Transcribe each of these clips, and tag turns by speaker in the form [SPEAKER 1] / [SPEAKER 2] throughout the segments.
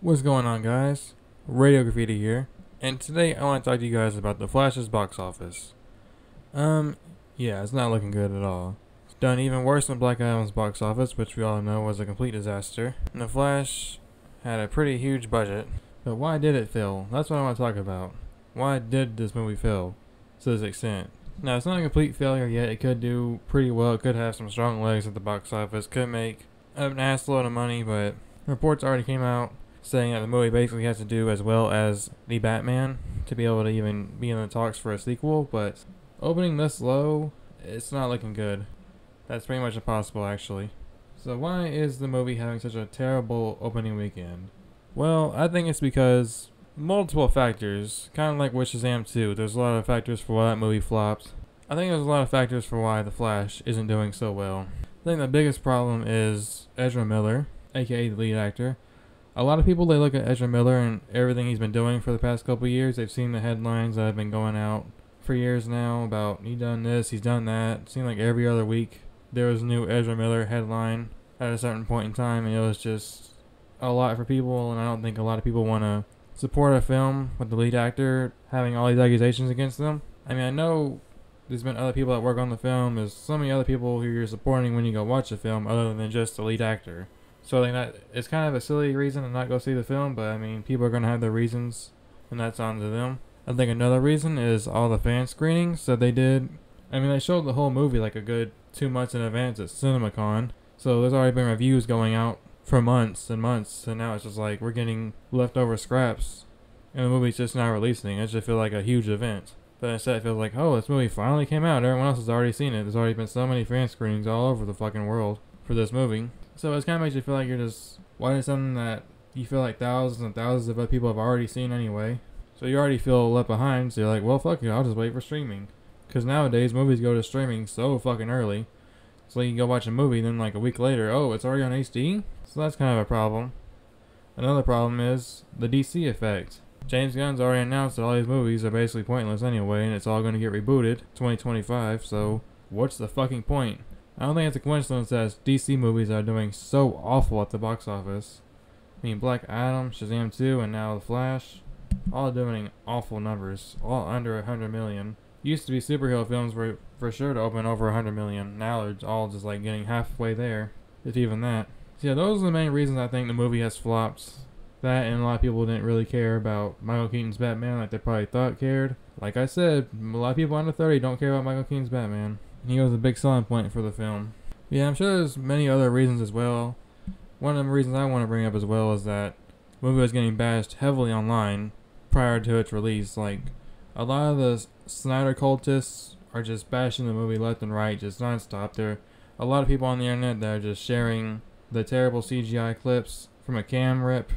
[SPEAKER 1] What's going on, guys? Radio Graffiti here, and today I want to talk to you guys about The Flash's box office. Um, yeah, it's not looking good at all. It's done even worse than Black Adam's box office, which we all know was a complete disaster. And The Flash had a pretty huge budget, but why did it fail? That's what I want to talk about. Why did this movie fail to this extent? Now, it's not a complete failure yet. It could do pretty well. It could have some strong legs at the box office. Could make an assload of money, but reports already came out saying that the movie basically has to do as well as the Batman to be able to even be in the talks for a sequel, but opening this low, it's not looking good. That's pretty much impossible, actually. So why is the movie having such a terrible opening weekend? Well, I think it's because multiple factors, kind of like with Shazam 2. There's a lot of factors for why that movie flopped. I think there's a lot of factors for why The Flash isn't doing so well. I think the biggest problem is Ezra Miller, aka the lead actor. A lot of people, they look at Ezra Miller and everything he's been doing for the past couple years. They've seen the headlines that have been going out for years now about he done this, he's done that. It seemed like every other week there was a new Ezra Miller headline at a certain point in time, and it was just a lot for people, and I don't think a lot of people want to support a film with the lead actor having all these accusations against them. I mean, I know there's been other people that work on the film. There's so many other people who you're supporting when you go watch the film other than just the lead actor. So I think that it's kind of a silly reason to not go see the film, but I mean, people are going to have their reasons, and that's on to them. I think another reason is all the fan screenings that they did. I mean, they showed the whole movie like a good 2 months in advance at CinemaCon, so there's already been reviews going out for months and months, and now it's just like we're getting leftover scraps, and the movie's just not releasing. It just feels like a huge event. But instead it feels like, oh, this movie finally came out, everyone else has already seen it. There's already been so many fan screenings all over the fucking world for this movie. So it kind of makes you feel like you're just watching something that you feel like thousands and thousands of other people have already seen anyway. So you already feel left behind, so you're like, well, fuck it, I'll just wait for streaming. Because nowadays, movies go to streaming so fucking early. So you can go watch a movie, then like a week later, oh, it's already on HD? So that's kind of a problem. Another problem is the DC effect. James Gunn's already announced that all these movies are basically pointless anyway, and it's all going to get rebooted 2025, so what's the fucking point? I don't think it's a coincidence that DC movies are doing so awful at the box office. I mean, Black Adam, Shazam 2, and now The Flash, all doing awful numbers, all under 100 million. Used to be superhero films were for sure to open over 100 million. Now they're all just like getting halfway there, if even that. So yeah, those are the main reasons I think the movie has flopped. That, and a lot of people didn't really care about Michael Keaton's Batman like they probably thought cared. Like I said, a lot of people under 30 don't care about Michael Keaton's Batman. He was a big selling point for the film. Yeah, I'm sure there's many other reasons as well. One of the reasons I want to bring up as well is that the movie was getting bashed heavily online prior to its release. Like, a lot of the Snyder cultists are just bashing the movie left and right, just nonstop. There are a lot of people on the internet that are just sharing the terrible CGI clips from a cam rip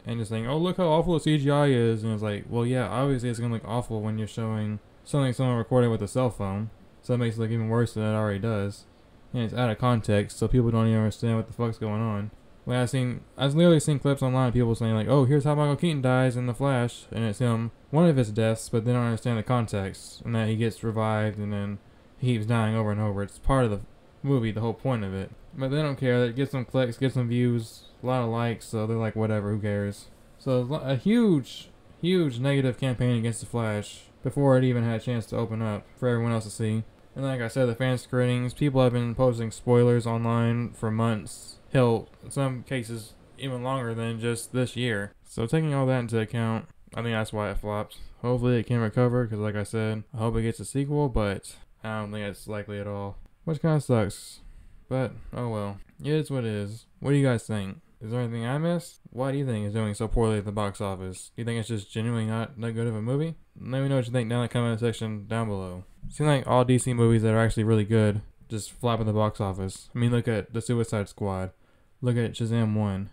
[SPEAKER 1] and just saying, oh, look how awful the CGI is. And it's like, well, yeah, obviously it's going to look awful when you're showing something someone recorded with a cell phone. So it makes it look even worse than it already does. And it's out of context, so people don't even understand what the fuck's going on. Like I've literally seen clips online of people saying like, oh, here's how Michael Keaton dies in The Flash, and it's him, one of his deaths, but they don't understand the context, and that he gets revived, and then he keeps dying over and over. It's part of the movie, the whole point of it. But they don't care. It gets some clicks, gets some views, a lot of likes, so they're like, whatever, who cares? So a huge negative campaign against The Flash before it even had a chance to open up for everyone else to see. And like I said, the fan screenings, people have been posting spoilers online for months. Hell, in some cases, even longer than just this year. So taking all that into account, I think that's why it flopped. Hopefully it can recover, because like I said, I hope it gets a sequel, but I don't think it's likely at all. Which kind of sucks. But, oh well. It is what it is. What do you guys think? Is there anything I missed? Why do you think it's doing so poorly at the box office? Do you think it's just genuinely not that good of a movie? Let me know what you think down in the comment section down below. Seems like all DC movies that are actually really good just flop at the box office. I mean, look at The Suicide Squad. Look at Shazam 1.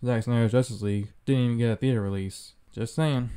[SPEAKER 1] Zack Snyder's Justice League didn't even get a theater release. Just saying.